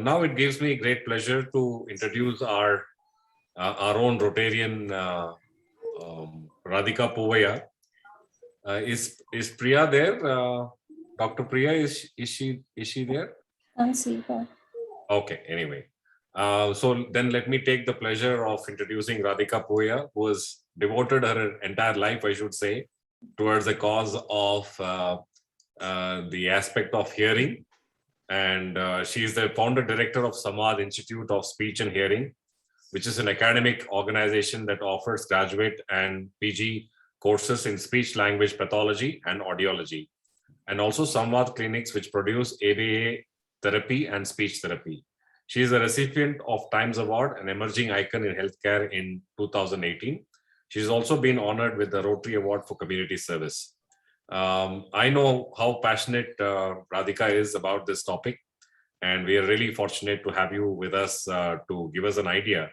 Now it gives me great pleasure to introduce our own Rotarian, Radhika Poovayya. Is Priya there? Dr. Priya, is she there? Can't see her. Okay, anyway. So then let me take the pleasure of introducing Radhika Poovayya, who has devoted her entire life, I should say, towards the cause of the aspect of hearing. And she is the founder director of Samad Institute of Speech and Hearing, which is an academic organization that offers graduate and PG courses in speech language pathology and audiology, and also Samvad clinics, which produce ABA therapy and speech therapy. She is a recipient of Times Award, an emerging icon in healthcare in 2018. She's also been honored with the Rotary Award for Community Service. I know how passionate Radhika is about this topic, and we are really fortunate to have you with us to give us an idea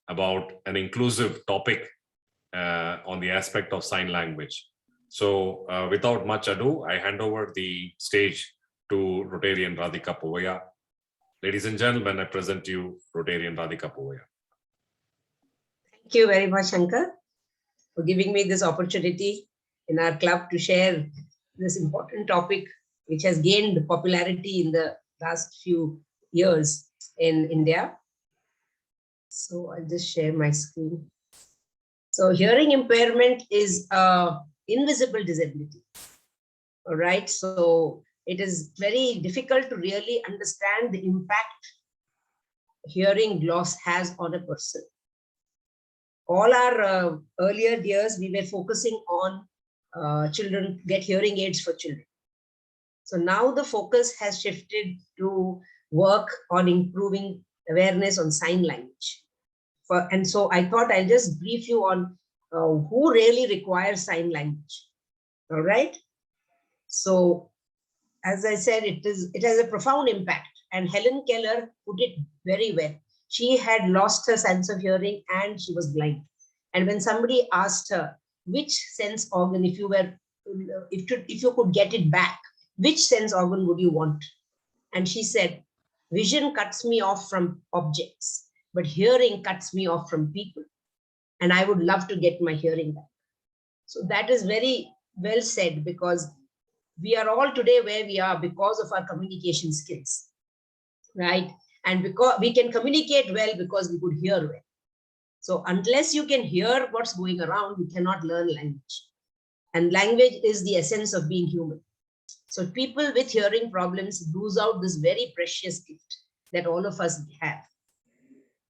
about an inclusive topic on the aspect of sign language. So without much ado, I hand over the stage to Rotarian Radhika Poovayya. Ladies and gentlemen, I present to you Rotarian Radhika Poovayya. Thank you very much, Shankar, for giving me this opportunity in our club to share this important topic, which has gained popularity in the last few years in India. So I'll just share my screen. So hearing impairment is an invisible disability. All right. So it is very difficult to really understand the impact hearing loss has on a person. All our earlier years, we were focusing on children get hearing aids for children. So now the focus has shifted to work on improving awareness on sign language. And so I thought I'll just brief you on who really requires sign language. All right. So as I said, it has a profound impact, and Helen Keller put it very well. She had lost her sense of hearing and she was blind. And when somebody asked her which sense organ, if you could get it back, which sense organ would you want? And she said, vision cuts me off from objects, but hearing cuts me off from people. And I would love to get my hearing back. So that is very well said, because we are all today where we are because of our communication skills, right? And because we can communicate well because we could hear well. So unless you can hear what's going around, you cannot learn language. And language is the essence of being human. So people with hearing problems lose out this very precious gift that all of us have.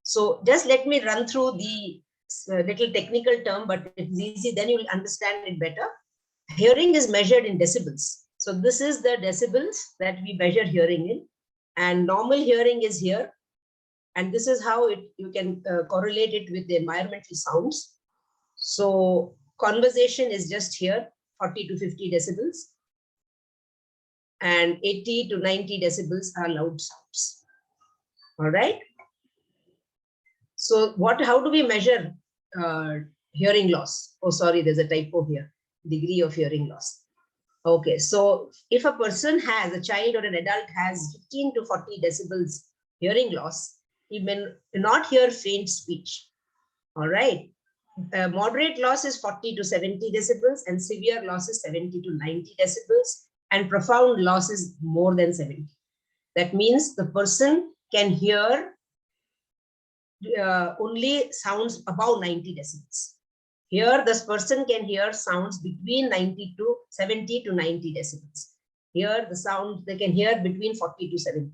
So just let me run through the little technical term, but it's easy, then you'll understand it better. Hearing is measured in decibels. So this is the decibels that we measure hearing in, and normal hearing is here. And this is how you can correlate it with the environmental sounds. So conversation is just here, 40 to 50 decibels. And 80 to 90 decibels are loud sounds. All right. So how do we measure hearing loss? Oh, sorry, there's a typo here. Degree of hearing loss. Okay, so if a person a child or an adult has 15 to 40 decibels hearing loss, he may not hear faint speech. All right. Moderate loss is 40 to 70 decibels, and severe loss is 70 to 90 decibels, and profound loss is more than 70. That means the person can hear only sounds above 90 decibels. Here, this person can hear sounds between 70 to 90 decibels. Here, the sound they can hear between 40 to 70.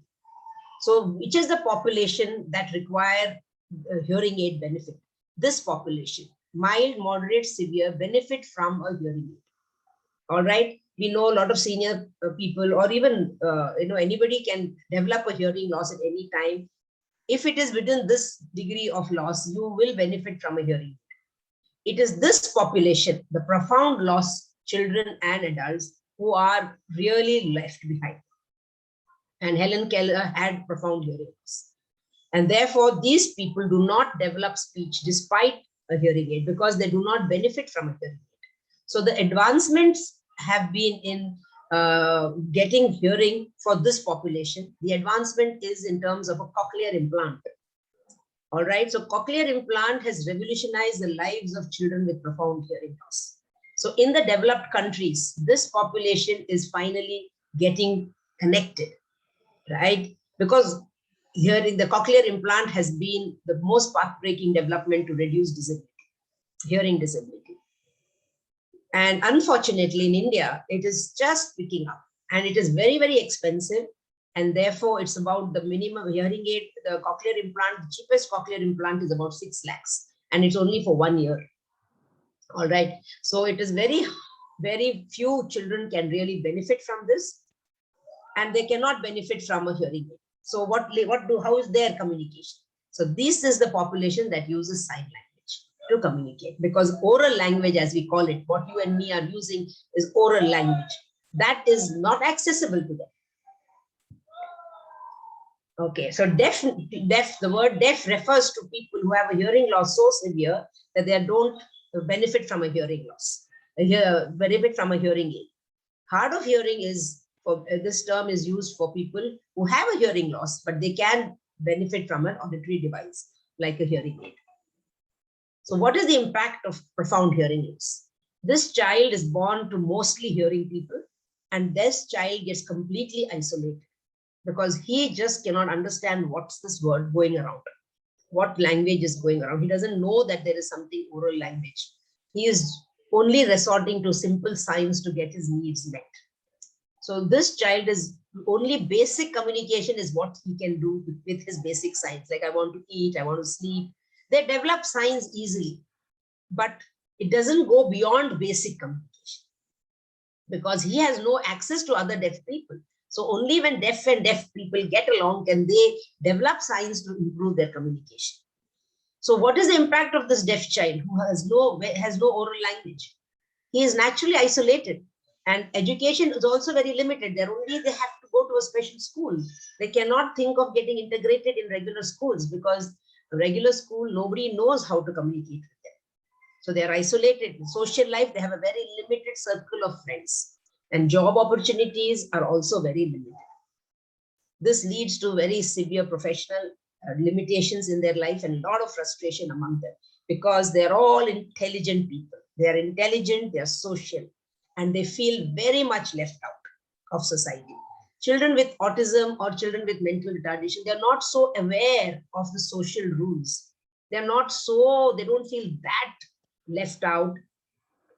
So, which is the population that require hearing aid benefit? This population, mild, moderate, severe, benefit from a hearing aid. All right. We know a lot of senior people, or even anybody can develop a hearing loss at any time. If it is within this degree of loss, you will benefit from a hearing aid. It is this population, the profound loss children and adults, who are really left behind. And Helen Keller had profound hearing loss. And therefore, these people do not develop speech despite a hearing aid, because they do not benefit from a hearing aid. So the advancements have been in getting hearing for this population. The advancement is in terms of a cochlear implant. All right, so cochlear implant has revolutionized the lives of children with profound hearing loss. So in the developed countries, this population is finally getting connected, right? Because hearing, the cochlear implant has been the most path-breaking development to reduce disability, hearing disability. And unfortunately, in India, it is just picking up, and it is very, very expensive. And therefore, it's about the minimum hearing aid, the cochlear implant, the cheapest cochlear implant is about 6 lakhs, and it's only for 1 year. All right. So it is very, very few children can really benefit from this, and they cannot benefit from a hearing aid. So how is their communication? So this is the population that uses sign language to communicate, because oral language, as we call it, what you and me are using is oral language. That is not accessible to them. Okay, so deaf, the word deaf refers to people who have a hearing loss so severe that they don't benefit from a hearing loss, benefit from a hearing aid. Hard of hearing is, this term is used for people who have a hearing loss, but they can benefit from an auditory device like a hearing aid. So what is the impact of profound hearing loss? This child is born to mostly hearing people, and this child gets completely isolated, because he just cannot understand what's this word going around, what language is going around. He doesn't know that there is something oral language. He is only resorting to simple signs to get his needs met. So this child is only basic communication is what he can do with his basic signs. Like, I want to eat, I want to sleep. They develop signs easily, but it doesn't go beyond basic communication, because he has no access to other deaf people. So only when deaf and deaf people get along can they develop signs to improve their communication. So what is the impact of this deaf child who has no oral language? He is naturally isolated, and education is also very limited. They have to go to a special school. They cannot think of getting integrated in regular schools, because a regular school, nobody knows how to communicate with them. So they are isolated. In social life, they have a very limited circle of friends, and job opportunities are also very limited. This leads to very severe professional limitations in their life, and a lot of frustration among them, because they're all intelligent people. They are intelligent, they are social, and they feel very much left out of society. Children with autism or children with mental retardation, they're not so aware of the social rules. They don't feel that left out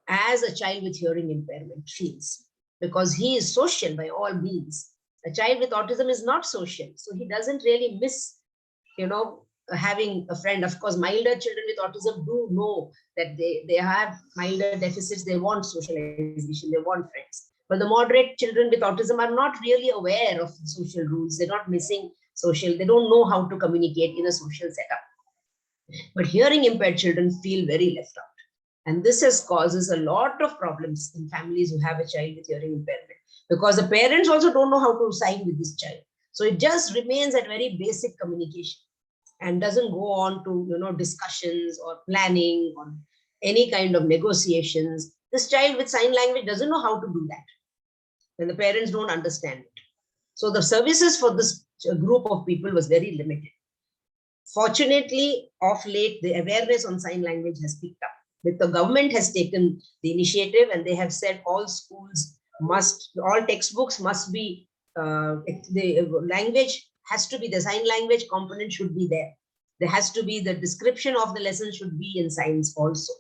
as a child with hearing impairment feels, because he is social by all means. A child with autism is not social, so he doesn't really miss, having a friend. Of course, milder children with autism do know that they have milder deficits. They want socialization, they want friends. But the moderate children with autism are not really aware of the social rules. They're not missing social. They don't know how to communicate in a social setup. But hearing impaired children feel very left out. And this causes a lot of problems in families who have a child with hearing impairment, because the parents also don't know how to sign with this child. So it just remains at very basic communication and doesn't go on to discussions or planning or any kind of negotiations. This child with sign language doesn't know how to do that, and the parents don't understand it. So the services for this group of people was very limited. Fortunately, of late, the awareness on sign language has picked up. The government has taken the initiative, and they have said all textbooks must be, the language has to be, the sign language component should be there. There has to be, the description of the lesson should be in signs also.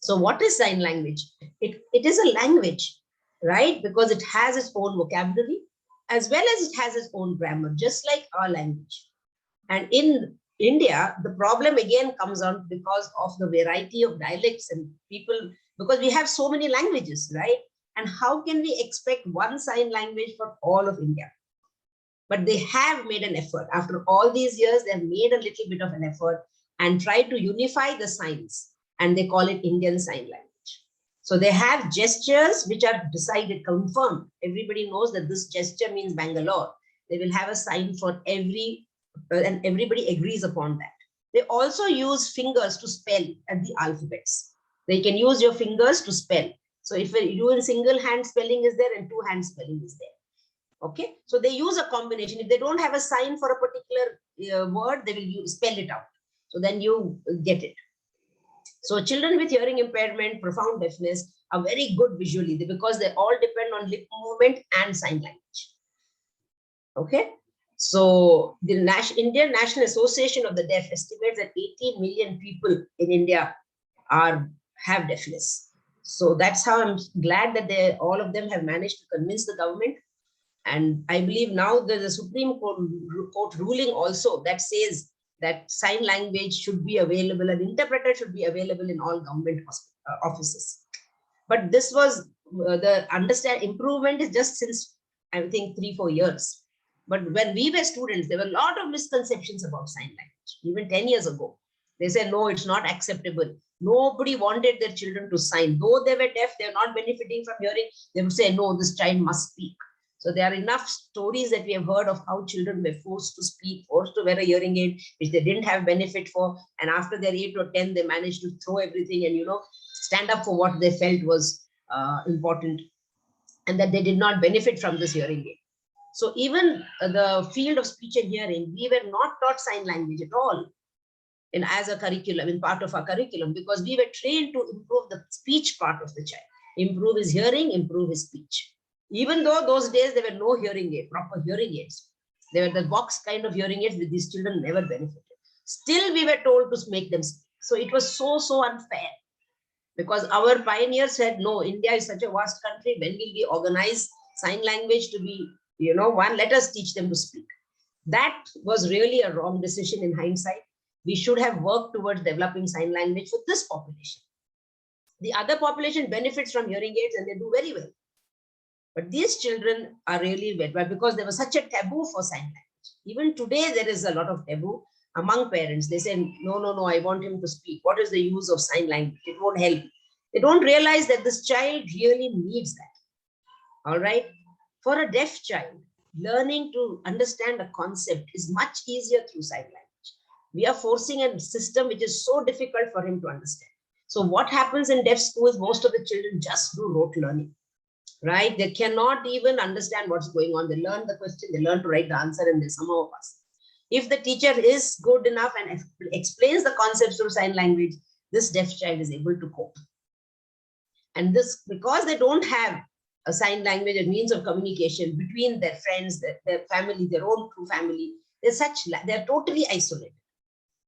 So what is sign language? It is a language, right? Because it has its own vocabulary as well as it has its own grammar, just like our language. And in India, the problem again comes on because of the variety of dialects and people, because we have so many languages, right? And how can we expect one sign language for all of India? But they have made an effort. After all these years, they have made a little bit of an effort and tried to unify the signs, and they call it Indian Sign Language. So they have gestures which are decided, confirmed. Everybody knows that this gesture means Bangalore. They will have a sign for every, and everybody agrees upon that. They also use fingers to spell at the alphabets. They can use your fingers to spell. So if you in single hand spelling is there and two hand spelling is there. Okay, so they use a combination. If they don't have a sign for a particular word, they will spell it out. So then you get it. So children with hearing impairment, profound deafness are very good visually because they all depend on lip movement and sign language. Okay, so the Indian National Association of the Deaf estimates that 18 million people in India have deafness. So that's how I'm glad that all of them have managed to convince the government. And I believe now there's a Supreme Court ruling also that says that sign language should be available, an interpreter should be available in all government offices. But this was improvement is just since, I think, 3-4 years. But when we were students, there were a lot of misconceptions about sign language, even 10 years ago. They said, no, it's not acceptable. Nobody wanted their children to sign. Though they were deaf, they're not benefiting from hearing. They would say, no, this child must speak. So there are enough stories that we have heard of how children were forced to speak, forced to wear a hearing aid, which they didn't have benefit for. And after they're 8 or 10, they managed to throw everything and, stand up for what they felt was important, and that they did not benefit from this hearing aid. So even the field of speech and hearing, we were not taught sign language at all as a curriculum, in part of our curriculum, because we were trained to improve the speech part of the child, improve his hearing, improve his speech. Even though those days there were no hearing aid, proper hearing aids. They were the box kind of hearing aids that these children never benefited. Still, we were told to make them speak. So it was so unfair, because our pioneers said, no, India is such a vast country. When will we organize sign language to be, let us teach them to speak. That was really a wrong decision in hindsight. We should have worked towards developing sign language for this population. The other population benefits from hearing aids and they do very well. But these children are really bad because there was such a taboo for sign language. Even today, there is a lot of taboo among parents. They say, no, I want him to speak. What is the use of sign language? It won't help. They don't realize that this child really needs that. All right. For a deaf child, learning to understand a concept is much easier through sign language. We are forcing a system which is so difficult for him to understand. So what happens in deaf schools, most of the children just do rote learning. Right? They cannot even understand what's going on. They learn the question, they learn to write the answer, and they somehow pass. If the teacher is good enough and explains the concepts through sign language, this deaf child is able to cope. And this, because they don't have a sign language, a means of communication between their friends, their family, their own true family, they're totally isolated.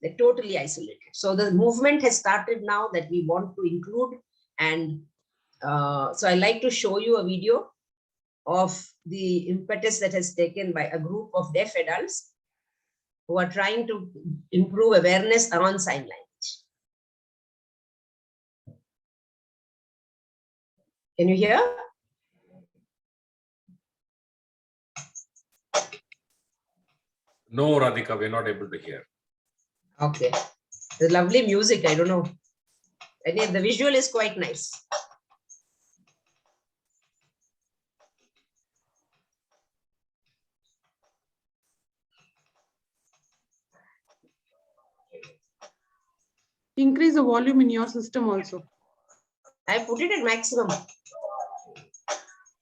They're totally isolated. So the movement has started now that we want to include, and so I like to show you a video of the impetus that has taken by a group of deaf adults who are trying to improve awareness around sign language. Can you hear? No, Radhika, we're not able to hear. Okay. The lovely music, I don't know. Again, the visual is quite nice. Increase the volume in your system also. I put it at maximum.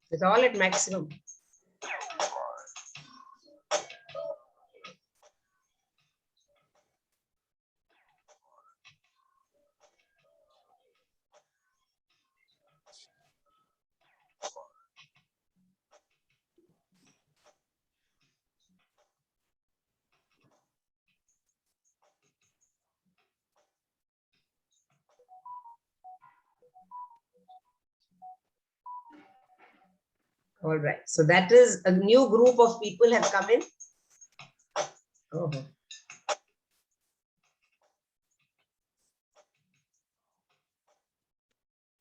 It's all at maximum. All right. So that is a new group of people have come in. Oh.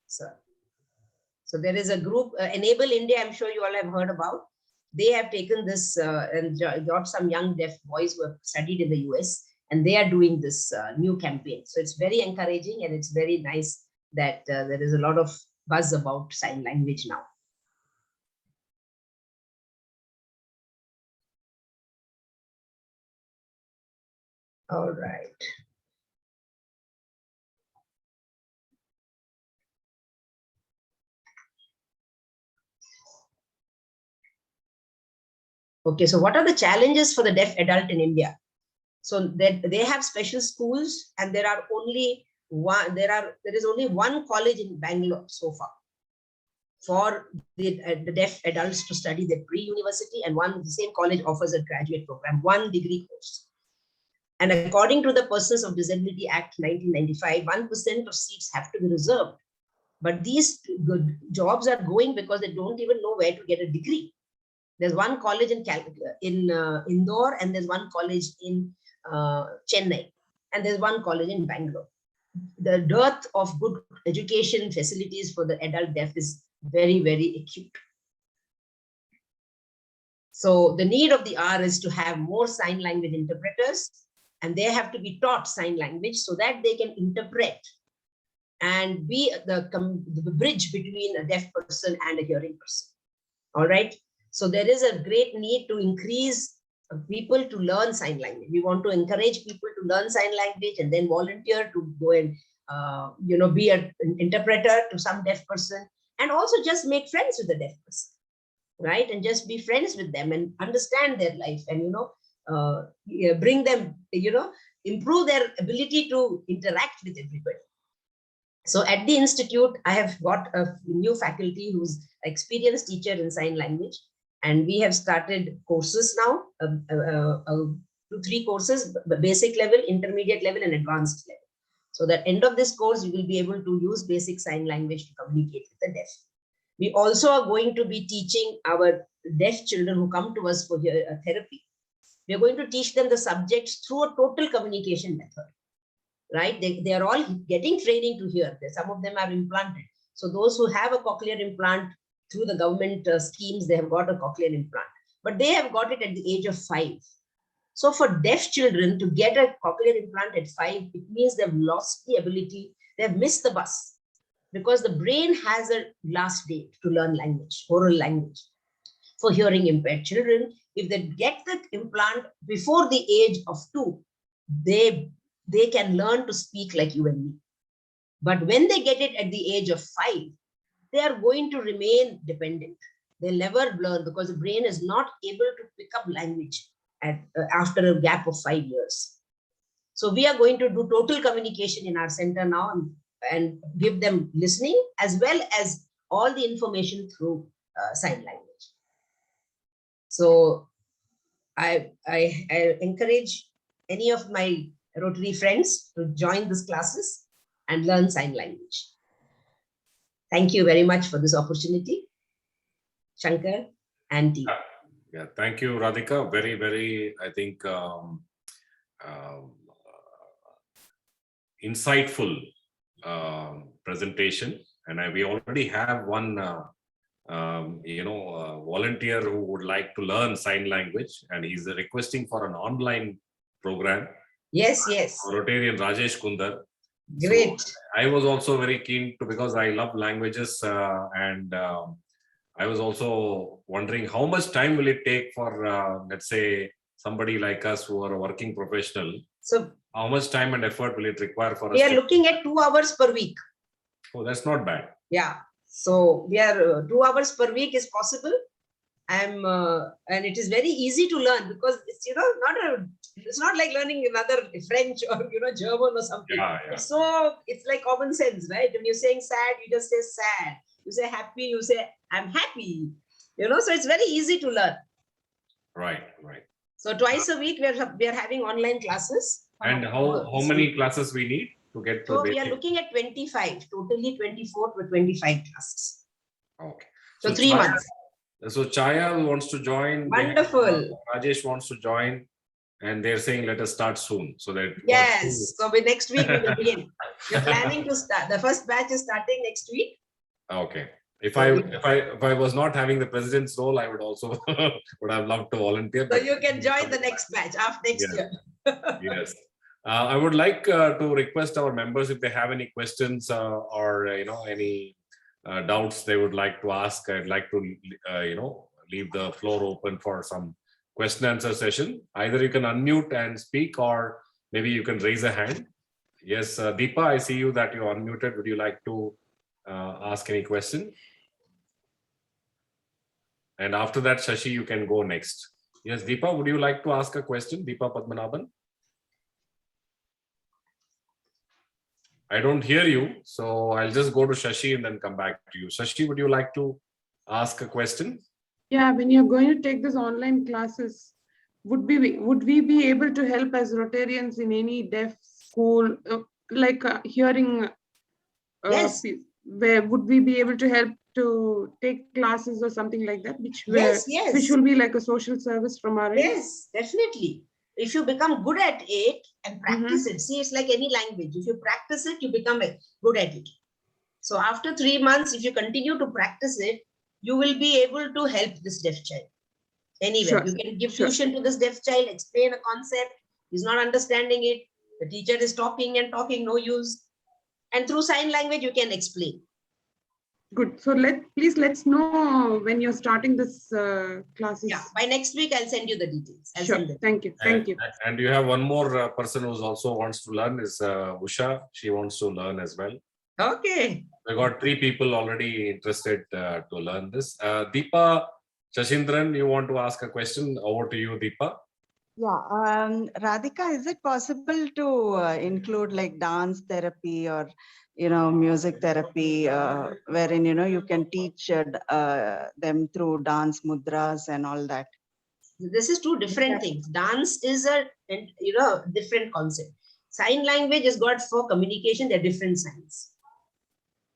So there is a group, Enable India, I'm sure you all have heard about. They have taken this and got some young deaf boys who have studied in the US, and they are doing this new campaign. So it's very encouraging, and it's very nice that there is a lot of buzz about sign language now. All right. Okay, so what are the challenges for the deaf adult in India? So that they have special schools, and there are only one. There is only one college in Bangalore so far for the deaf adults to study their pre-university, and the same college offers a graduate program, one degree course. And according to the Persons of Disability Act 1995, 1% of seats have to be reserved. But these good jobs are going because they don't even know where to get a degree. There's one college in Indore, and there's one college in Chennai, and there's one college in Bangalore. The dearth of good education facilities for the adult deaf is very, very acute. So the need of the hour is to have more sign language interpreters, and they have to be taught sign language so that they can interpret and be the bridge between a deaf person and a hearing person. All right. So there is a great need to increase people to learn sign language. We want to encourage people to learn sign language and then volunteer to go and be an interpreter to some deaf person, and also just make friends with the deaf person, right? And just be friends with them and understand their life, and bring them, improve their ability to interact with everybody. So at the institute, I have got a new faculty who's an experienced teacher in sign language, and we have started courses now, 2-3 courses: basic level, intermediate level, and advanced level. So that end of this course, you will be able to use basic sign language to communicate with the deaf. We also are going to be teaching our deaf children who come to us for therapy. We are going to teach them the subjects through a total communication method, right? They are all getting training to hear. Some of them are implanted. So those who have a cochlear implant through the government schemes, they have got a cochlear implant, but they have got it at the age of 5. So for deaf children to get a cochlear implant at 5, it means they've lost the ability, they've missed the bus, because the brain has a last date to learn language, oral language. For hearing impaired children, if they get the implant before the age of 2, they can learn to speak like you and me. But when they get it at the age of 5, they are going to remain dependent. They'll never learn because the brain is not able to pick up language after a gap of 5 years. So we are going to do total communication in our center now, and give them listening as well as all the information through sign language. So I encourage any of my Rotary friends to join these classes and learn sign language. Thank you very much for this opportunity, Shankar and team. Yeah, thank you, Radhika. Very, very, I think, insightful presentation. And we already have one, volunteer who would like to learn sign language, and he's requesting for an online program. Yes. Rotarian Rajesh Kundar. Great. So I was also very keen to, because I love languages, and I was also wondering how much time will it take for, let's say, somebody like us who are a working professional. So how much time and effort will it require for us? We are looking at 2 hours per week. Oh, that's not bad. Yeah. So we are 2 hours per week is possible. And it is very easy to learn, because it's it's not like learning another French or German or something. Yeah. It's like common sense, right? When you're saying sad, you just say sad. You say happy, you say I'm happy. So it's very easy to learn. Right. So twice a week we are having online classes. And how many classes we need to get to? So we are looking at 25, totally 24 to 25 classes. Okay. So 3 months. So Chaya wants to join. Wonderful. Rajesh wants to join, and they're saying let us start soon, so that. Yes. So next week we will begin. We're planning to start. The first batch is starting next week. Okay. If I was not having the president's role, I would also would have loved to volunteer. So you can join the next batch after next year. Yes. I would like to request our members, if they have any questions or any doubts they would like to ask. I'd like to leave the floor open for some question answer session. Either you can unmute and speak, or maybe you can raise a hand. Yes, Deepa, I see you that you unmuted. Would you like to ask any question? And after that, Shashi, you can go next. Yes, Deepa, would you like to ask a question? Deepa Padmanabhan? I don't hear you, so I'll just go to Shashi and then come back to you. Shashi, would you like to ask a question? Yeah, when you're going to take this online classes, would we be able to help as Rotarians in any deaf school, like hearing? Yes. Where would we be able to help to take classes or something like that, which Yes. will be like a social service from our end? Yes, definitely. If you become good at it and practice it, see, it's like any language. If you practice it, you become good at it. So after 3 months, if you continue to practice it, you will be able to help this deaf child. Anywhere. Sure, You can give sure. tuition to this deaf child, explain a concept. He's not understanding it. The teacher is talking and talking, no use. And through sign language, you can explain. Good. So let's know when you're starting this classes. Yeah, by next week, I'll send you the details. I'll Sure. send them. Thank you. Thank you. And you have one more person who also wants to learn is Usha. She wants to learn as well. Okay. We got 3 people already interested to learn this. Deepa Shashindran, you want to ask a question? Over to you, Deepa. Yeah, Radhika, is it possible to include like dance therapy or, music therapy, wherein, you can teach them through dance mudras and all that? This is 2 different things. Dance is a different concept. Sign language is got for communication. They're different signs.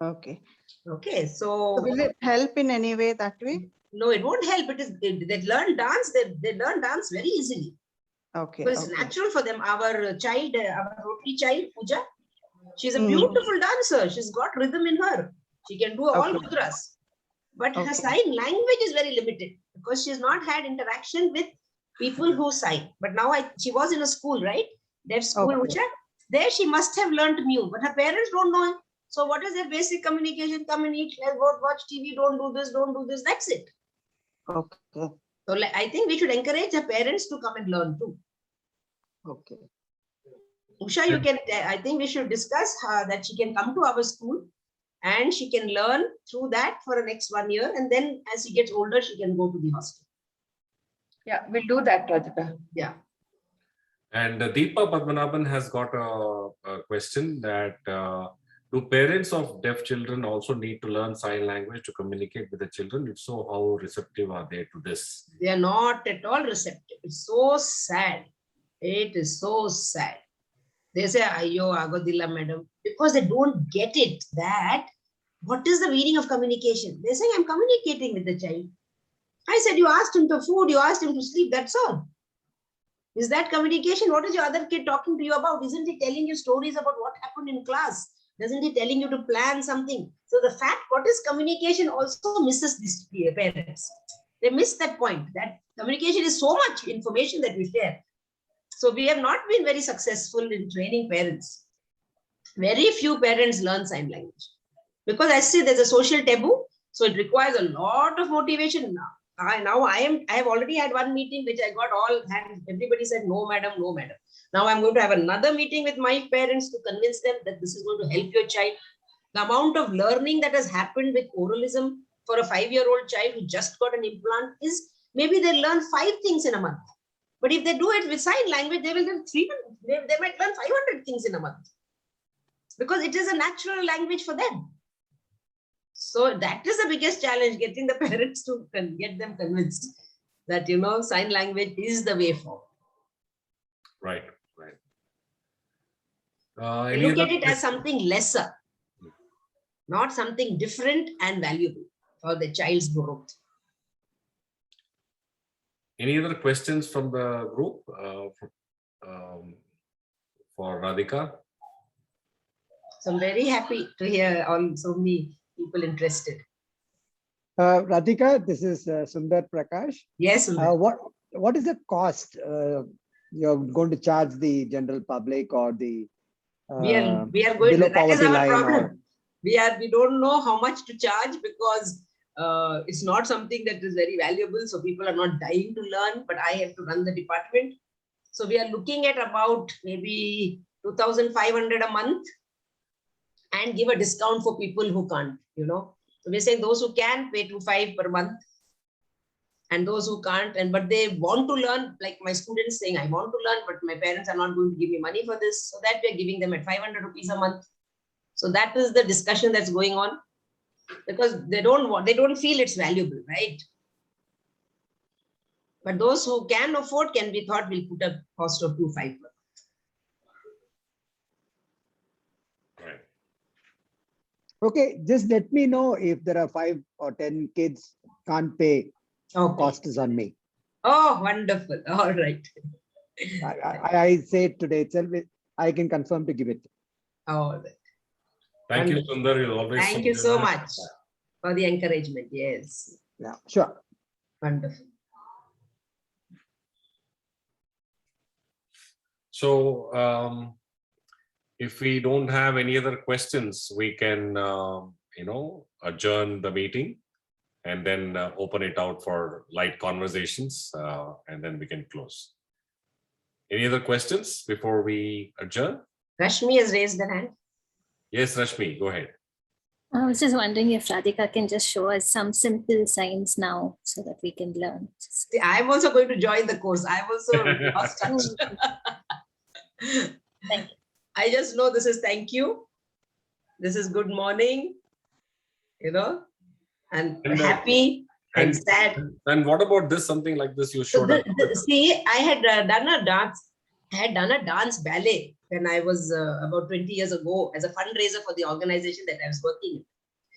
Okay. Okay, So so will it help in any way that way? no, it won't help. They learn dance. They learn dance very easily. Okay. Because it's Okay. natural for them. Our child, our Rotary child, Pooja, she's a Mm. beautiful dancer. She's got rhythm in her. She can do all Okay. mudras. But her Okay. sign language is very limited because she's not had interaction with people who sign. But now she was in a school, right? Deaf school, Okay. Usha. There she must have learned Mew, but her parents don't know. So what is their basic communication? Come and eat, let's go watch TV, don't do this, don't do this. That's it. Okay. So I think we should encourage the parents to come and learn too. Okay. Usha, you can, I think we should discuss that she can come to our school and she can learn through that for the next 1 year. And then as she gets older, she can go to the hostel. Yeah, we'll do that, Radhika. Yeah. And Deepa Padmanabhan has got a question that do parents of deaf children also need to learn sign language to communicate with the children? If so, how receptive are they to this? They are not at all receptive. It's so sad. It is so sad. They say, Ayo, Agodilla, madam, because they don't get it that what is the meaning of communication? They're saying, I'm communicating with the child. I said, you asked him to food, you asked him to sleep, that's all. Is that communication? What is your other kid talking to you about? Isn't he telling you stories about what happened in class? Doesn't he telling you to plan something? So the fact, what is communication also misses these parents. They miss that point, that communication is so much information that we share. So we have not been very successful in training parents. Very few parents learn sign language. Because I see there's a social taboo. So it requires a lot of motivation now. I have already had one meeting which I got all hands. Everybody said, no, madam, no, madam. Now I'm going to have another meeting with my parents to convince them that this is going to help your child. The amount of learning that has happened with oralism for a 5-year-old child who just got an implant is maybe they learn 5 things in a month. But if they do it with sign language, they will learn they might learn 500 things in a month. Because it is a natural language for them. So that is the biggest challenge, getting the parents to get them convinced that, sign language is the way forward. Right, right. Look at it as something lesser, not something different and valuable for the child's growth. Any other questions from the group for Radhika? So I'm very happy to hear so many people interested. Radhika, this is Sundar Prakash. Yes, Sundar. What is the cost you're going to charge the general public or the we are going below to, that poverty is our line? problem. We don't know how much to charge because it's not something that is very valuable. So people are not dying to learn, but I have to run the department. So we are looking at about maybe 2,500 a month and give a discount for people who can't, So we're saying those who can pay 2,500 per month and those who can't, but they want to learn, like my students saying, I want to learn, but my parents are not going to give me money for this. So that we're giving them at 500 rupees a month. So that is the discussion that's going on, because they don't feel it's valuable, right? But those who can afford can be thought will put a cost of 2,500. Right. Okay, just let me know if there are 5 or 10 kids can't pay. Okay. Cost is on me. Oh, wonderful. All right. I say it today itself. I can confirm to give it. All right. Thank you, Wonderful. Sundar. You always Thank you so much for the encouragement. Yes. Yeah, sure. Wonderful. So, if we don't have any other questions, we can, adjourn the meeting and then open it out for light conversations, and then we can close. Any other questions before we adjourn? Rashmi has raised her hand. Yes, Rashmi, go ahead. I was just wondering if Radhika can just show us some simple signs now so that we can learn. See, I'm also going to join the course. I'm also lost touch. Thank you. I just know this is thank you. This is good morning, and happy and sad. And what about this? Something like this you So showed us. see, I had done a dance ballet when I was about 20 years ago as a fundraiser for the organization that I was working in.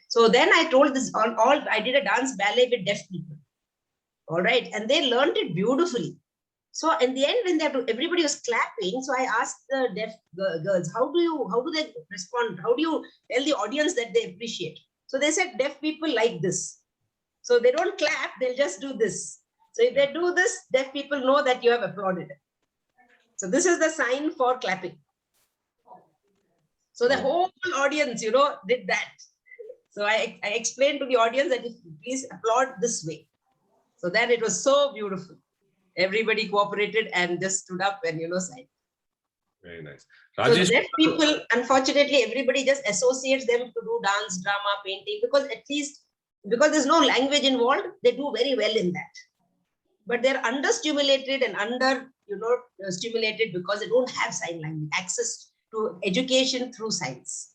So then I told this I did a dance ballet with deaf people. All right. And they learned it beautifully. So in the end, when everybody was clapping, so I asked the deaf girls, how do they respond? How do you tell the audience that they appreciate? So they said deaf people like this. So they don't clap, they'll just do this. So if they do this, deaf people know that you have applauded. So this is the sign for clapping. So the whole audience, did that. So I explained to the audience that please applaud this way. So then it was so beautiful. Everybody cooperated and just stood up and, signed. Very nice. So Rajesh, deaf people, unfortunately, everybody just associates them to do dance, drama, painting, because there's no language involved, they do very well in that. But they're understimulated and stimulated because they don't have sign language, access to education through signs.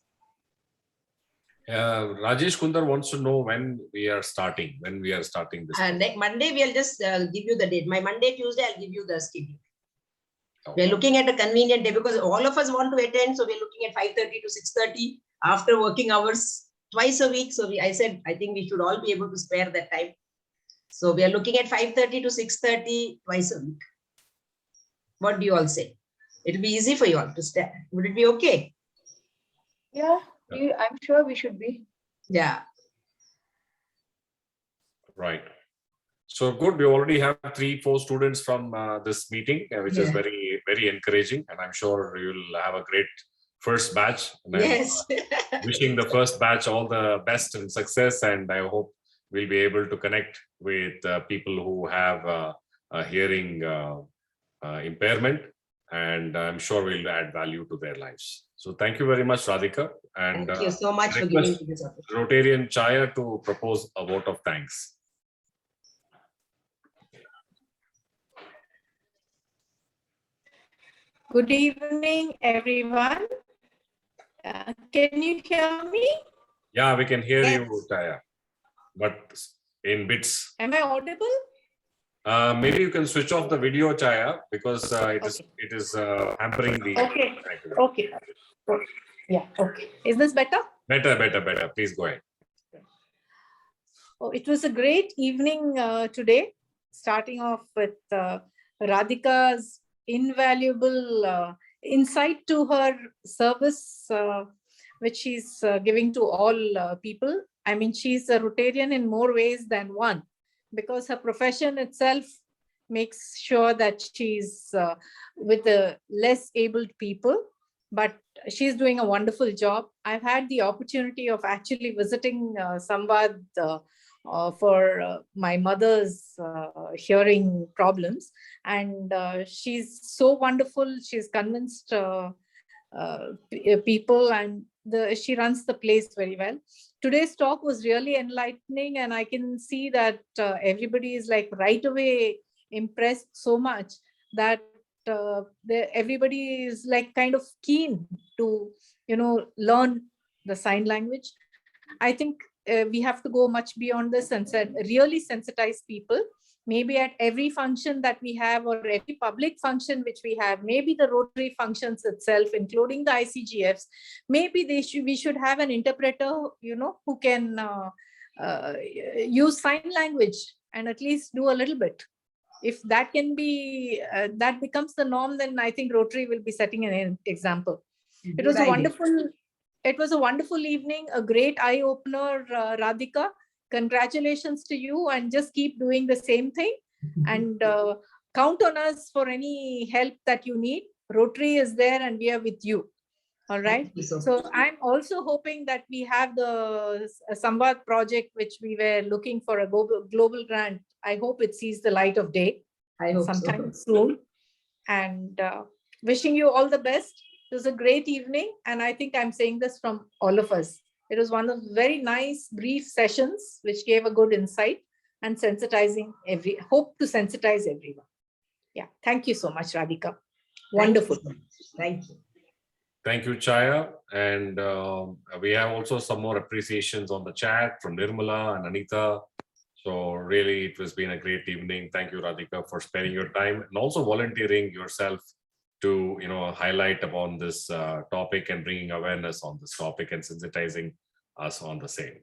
Rajesh Kundar wants to know when we are starting this. Next Monday, we'll just give you the date. My Monday, Tuesday, I'll give you the schedule. Okay. We're looking at a convenient day because all of us want to attend. So we're looking at 5:30 to 6:30 after working hours twice a week. So I said, I think we should all be able to spare that time. So we are looking at 5:30 to 6:30 twice a week. What do you all say? It'll be easy for you all to stay. Would it be okay? Yeah, I'm sure we should be. Yeah. Right. So good. We already have 3-4 students from this meeting, which is Yeah. very, very encouraging. And I'm sure you'll have a great first batch. And Yes. I'm wishing the first batch all the best and success. And I hope we'll be able to connect with people who have a hearing impairment. And I'm sure we'll add value to their lives. So thank you very much, Radhika. And Thank you so much for giving me this opportunity. Rotarian Chaya to propose a vote of thanks. Good evening, everyone. Can you hear me? Yeah, we can hear Yes. you, Chaya, but in bits. Am I audible? Maybe you can switch off the video, Chaya, because it is hampering the. Okay. Okay. Yeah. Okay. Is this better? Better. Please go ahead. Oh, it was a great evening today, starting off with Radhika's invaluable insight to her service, which she's giving to all people. I mean, she's a Rotarian in more ways than one, because her profession itself makes sure that she's with the less abled people, but she's doing a wonderful job. I've had the opportunity of actually visiting Samvad for my mother's hearing problems, and she's so wonderful. She's convinced people, and she runs the place very well. today's talk was really enlightening, and I can see that everybody is like right away impressed so much that everybody is like kind of keen to, learn the sign language. I think we have to go much beyond this and really sensitize people. Maybe at every function that we have, or every public function which we have, maybe the Rotary functions itself, including the ICGFs, maybe we should have an interpreter, who can use sign language and at least do a little bit. If that can be, that becomes the norm, then I think Rotary will be setting an example. It was a wonderful evening, a great eye opener, Radhika. Congratulations to you, and just keep doing the same thing. And count on us for any help that you need. Rotary is there and we are with you. All right. So I'm also hoping that we have the Samvad project, which we were looking for a global grant. I hope it sees the light of day. I hope sometime so. soon. And wishing you all the best. It was a great evening. And I think I'm saying this from all of us. It was one of very nice, brief sessions, which gave a good insight and hope to sensitize everyone. Yeah. Thank you so much, Radhika. Wonderful. Thank you. Thank you, Chaya. And we have also some more appreciations on the chat from Nirmala and Anita. So really, it has been a great evening. Thank you, Radhika, for sparing your time and also volunteering yourself to highlight upon this topic and bringing awareness on this topic and sensitizing us on the same.